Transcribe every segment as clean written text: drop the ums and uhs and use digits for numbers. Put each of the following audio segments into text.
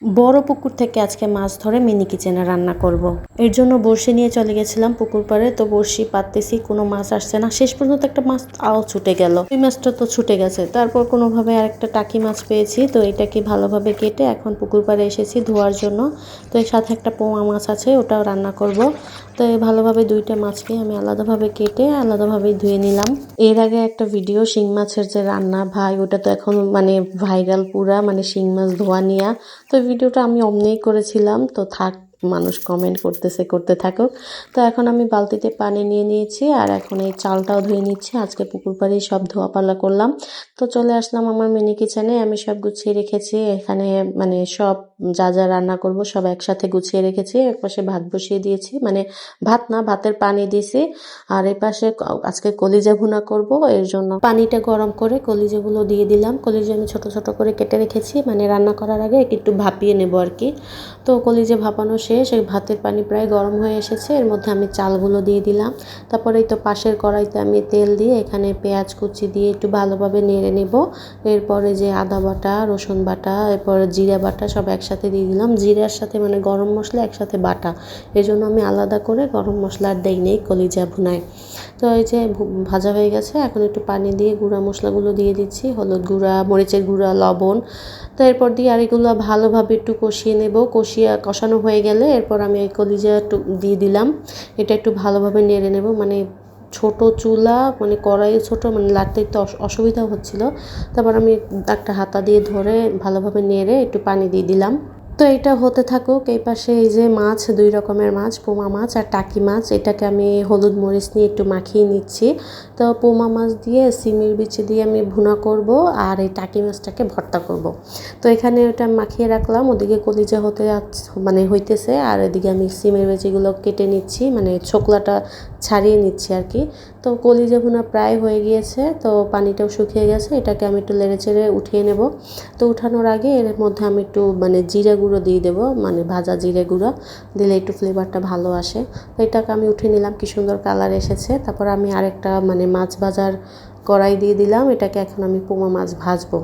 বড় পুকুর থেকে আজকে মাছ ধরে মিনি কিচেনে রান্না করব। এর জন্য বড়শি নিয়ে চলে গেছিলাম পুকুর পাড়ে। তো বড়শি পাততেছি, কোনো মাছ আসছে না। শেষ পর্যন্ত একটা মাছ আও ছুটে গেল। ওই মাছটা তো ছুটে গেছে। তারপর কোনোভাবে আরেকটা টাকি মাছ পেয়েছি। তো এটাকে ভালোভাবে কেটে এখন পুকুর পাড়ে এসেছি ধোয়ার জন্য। তো এর সাথে একটা পোয়া মাছ আছে, ওটাও রান্না করব। তো ভালোভাবে দুইটা মাছকে আমি আলাদাভাবে কেটে আলাদাভাবে ধুয়ে নিলাম। এর আগে একটা ভিডিও শিং মাছের যে রান্না, ভাই ওটা তো এখন মানে ভাইরাল পুরা, মানে শিং মাছ ধোয়া নিয়া। তো ভিডিওটা আমি অমনিই করেছিলাম, তো থাক, মানুষ কমেন্ট করতেছে, করতে থাকুক। তো এখন আমি বালতিতে পানি নিয়ে নিয়েছি আর এখন এই চালটাও ধুয়ে নিচ্ছি। আজকে পুকুর পাড়েই সব ধোয়াপালা করলাম। তো চলে আসলাম আমার মিনি কিচেনে। আমি সব গুছিয়ে রেখেছি এখানে, মানে সব যা যা রান্না করব সব একসাথে গুছিয়ে রেখেছি। একপাশে ভাত বসিয়ে দিয়েছি, মানে ভাত না, ভাতের পানি দিয়েছি। আর এই পাশে আজকে কলিজা ভুনা করব, এর জন্য পানিটা গরম করে কলিজাগুলো দিয়ে দিলাম। কলিজা আমি ছোট ছোট করে কেটে রেখেছি, মানে রান্না করার আগে একটু ভাপিয়ে নেব আর কি। তো কলিজা ভাপানো শেষ, এই ভাতের পানি প্রায় গরম হয়ে এসেছে। এর মধ্যে আমি চালগুলো দিয়ে দিলাম। তারপরে এই তো পাশের কড়াইতে আমি তেল দিয়ে এখানে পেঁয়াজ কুচি দিয়ে একটু ভালোভাবে নেড়ে নেব। এরপরে যে আদা বাটা, রসুন বাটা, এরপরে জিরা বাটা সব একসাথে দিয়ে দিলাম। জিরার সাথে মানে গরম মশলা একসাথে বাটা, এই জন্য আমি আলাদা করে গরম মশলা আর দেই নেই কলিজা ভুনায়। তো এই যে ভাজা হয়ে গেছে, এখন একটু পানি দিয়ে গুঁড়া মশলাগুলো দিয়ে দিচ্ছি, হলুদ গুঁড়া, মরিচের গুঁড়া, লবণ। তো এরপর দিয়ে আর এগুলো ভালোভাবে একটু কষিয়ে নেব। কষানো হয়ে গেলে এরপর আমি এই কলিজা একটু দিয়ে দিলাম। এটা একটু ভালোভাবে নেড়ে নেব, মানে ছোট চুলা, মানে কড়াই ছোট, মানে লাড়তে একটু অসুবিধা হচ্ছিল। তারপর আমি একটা হাতা দিয়ে ধরে ভালোভাবে নেড়ে একটু পানি দিয়ে দিলাম। তো এটা হতে থাকুক। এই পাশে এই যে মাছ, দুই রকমের মাছ, পোমা মাছ আর টাকি মাছ, এটাকে আমি হলুদ মরিচ নিয়ে একটু মাখিয়ে নিচ্ছি। তো পোমা মাছ দিয়ে সিমের বিচি দিয়ে আমি ভুনা করব আর এই টাকি মাছটাকে ভর্তা করব। তো এখানে ওটা মাখিয়ে রাখলাম, ওদিকে কলিজা মানে হইতেছে, আর এদিকে আমি সিমের বিচিগুলো কেটে নিচ্ছি, মানে ছোকলাটা ছাড়িয়ে নিচ্ছি আর কি। তো কলিজা ভুনা প্রায় হয়ে গিয়েছে, তো পানিটাও শুকিয়ে গেছে। এটাকে আমি একটু নেড়ে চেড়ে উঠিয়ে নেব। তো উঠানোর আগে এর মধ্যে আমি একটু মানে জিরা গুঁড়ো দিয়ে দেবো, মানে ভাজা জিরে গুঁড়ো দিলে একটু ফ্লেভারটা ভালো আসে। তো এটাকে আমি উঠিয়ে নিলাম, কি সুন্দর কালার এসেছে। তারপর আমি আরেকটা মানে মাছ ভাজার কড়াই দিয়ে দিলাম। এটাকে এখন আমি পোমা মাছ ভাজবো,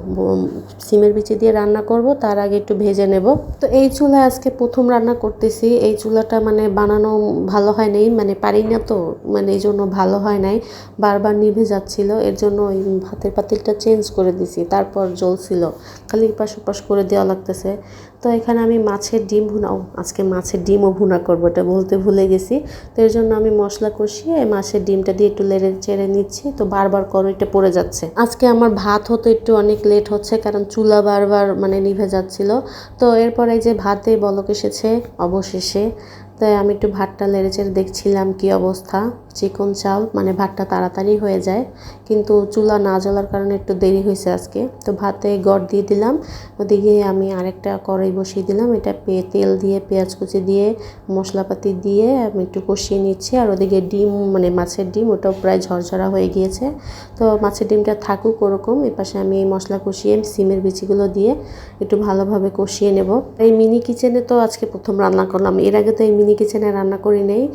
সিমের বিচি দিয়ে রান্না করব, তার আগে একটু ভেজে নেব। তো এই চুলায় আজকে প্রথম রান্না করতেছি। এই চুলাটা মানে বানানো ভালো হয় নাই, মানে পারি না তো, মানে এই জন্য ভালো হয় নাই, বারবার নিভে যাচ্ছিল। এর জন্য ওই ভাতের পাতিলটা চেঞ্জ করে দিছি, তারপর জ্বলছিল, খালি এপাশ ওপাশ করে দেওয়া লাগতেছে। তো এখানে আমি মাছের ডিম ভুনাও, আজকে মাছের ডিমও ভুনা করবো, এটা বলতে ভুলে গেছি। তো এর জন্য আমি মশলা কষিয়ে মাছের ডিমটা দিয়ে একটু লেড়ে চেড়ে নিচ্ছি। তো বারবার কড়াইটা পড়ে যাচ্ছে। আজকে আমার ভাত হতে একটু অনেক লেট হচ্ছে, কারণ চুলা বারবার মানে নিভে যাচ্ছিল। তো এরপর এই যে ভাতে বলক এসেছে অবশেষে। তাই আমি একটু ভাতটা নেড়ে চেড়ে দেখছিলাম কি অবস্থা। চিকন চাল, মানে ভাতটা তাড়াতাড়ি হয়ে যায়, কিন্তু চুলা না জ্বলার কারণে একটু দেরি হয়েছে আজকে। তো ভাতে গড় দিয়ে দিলাম। ওদিকে আমি আরেকটা কড়াই বসিয়ে দিলাম। এটা তেল দিয়ে পেঁয়াজ কুচি দিয়ে মশলাপাতি দিয়ে আমি একটু কষিয়ে নিচ্ছি। আর ওদিকে ডিম, মানে মাছের ডিম, ওটাও প্রায় ঝরঝরা হয়ে গিয়েছে। তো মাছের ডিমটা থাকুক ওরকম। এপাশে আমি এই মশলা কষিয়ে সিমের বিচিগুলো দিয়ে একটু ভালোভাবে কষিয়ে নেব। এই মিনি কিচেনে তো আজকে প্রথম রান্না করলাম, এর আগে তো এই মিনি কিচেনে রান্না করি নেই।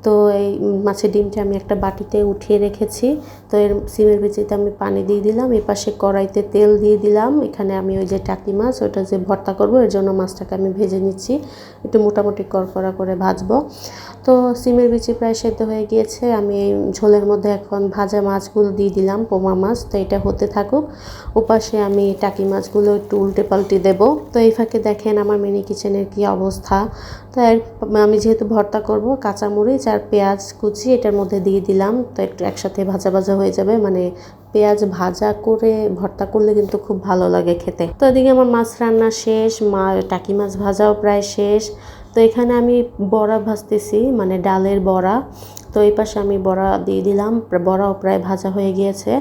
তো এই মাছের ডিমটা আমি একটা বাটিতে উঠিয়ে রেখেছি। তো এর সিমের বিচিতে আমি পানি দিয়ে দিলাম। এপাশে কড়াইতে তেল দিয়ে দিলাম। এখানে আমি ওই যে টাকি মাছ, ওটা যে ভর্তা করব, এর জন্য মাছটাকে আমি ভেজে নিচ্ছি, একটু মোটামুটি কড়কড়া করে ভাজবো। তো সিমের বিচি প্রায় সেদ্ধ হয়ে গিয়েছে। আমি এই ঝোলের মধ্যে এখন ভাজা মাছগুলো দিয়ে দিলাম, পোমা মাছ। তো এটা হতে থাকুক। ওপাশে আমি টাকি মাছগুলো একটু উল্টে পাল্টে দেবো। তো এই ফাঁকে দেখেন আমার মিনি কিচেনের কি অবস্থা। তো আমি যেহেতু ভর্তা করব, কাঁচামরিচ আর পেঁয়াজ কুচি এটার মধ্যে দিয়ে দিলাম। তো একটু একসাথে ভাজা ভাজা হয়ে যাবে, মানে পেঁয়াজ ভাজা করে ভর্তা করলে কিন্তু খুব ভালো লাগে খেতে। তো এদিকে আমার মাছ রান্না শেষ, টাকি মাছ ভাজাও প্রায় শেষ। তো এখানে আমি বড়া ভাজতেছি, মানে ডালের বড়া। তো এই পাশে আমি বড়া দিয়ে দিলাম, বড়াও প্রায় ভাজা হয়ে গিয়েছে।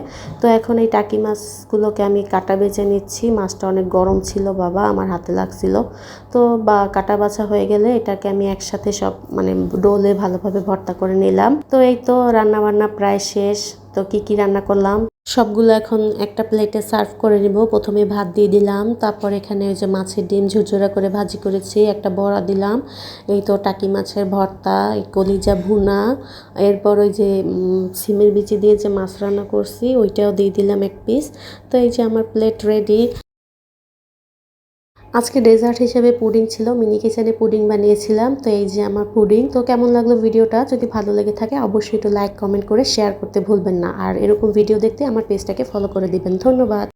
তো এখন এই টাকি মাছগুলোকে আমি কাটা বেছে নিচ্ছি। মাছটা অনেক গরম ছিল বাবা, আমার হাতে লাগছিল। তো কাটা বাছা হয়ে গেলে এটাকে আমি একসাথে সব মানে ডোলে ভালোভাবে ভর্তা করে নিলাম। তো এই তো রান্না বান্না প্রায় শেষ। তো কি রান্না করলাম সবগুলো এখন একটা প্লেটে সার্ভ করে নিব। প্রথমে ভাত দিয়ে দিলাম, তারপর এখানে ওই যে মাছের ডিম ঝুরঝুরা করে ভাজি করেছি, একটা বড়া দিলাম। এই তো টাকি মাছের ভর্তা, এই কলিজা ভুনা, এরপর ওই যে সিমের বিচি দিয়ে যে মাছ রান্না করছি ওইটাও দিয়ে দিলাম এক পিস। তো এই যে আমার প্লেট রেডি। আজকে ডেজার্ট হিসেবে পুডিং ছিল, মিনি কিচেনে পুডিং বানিয়েছিলাম। তো এই যে আমার পুডিং। তো কেমন লাগলো ভিডিওটা? যদি ভালো লেগে থাকে অবশ্যই একটু লাইক কমেন্ট করে শেয়ার করতে ভুলবেন না। আর এরকম ভিডিও দেখতে আমার পেজটাকে ফলো করে দিবেন। ধন্যবাদ।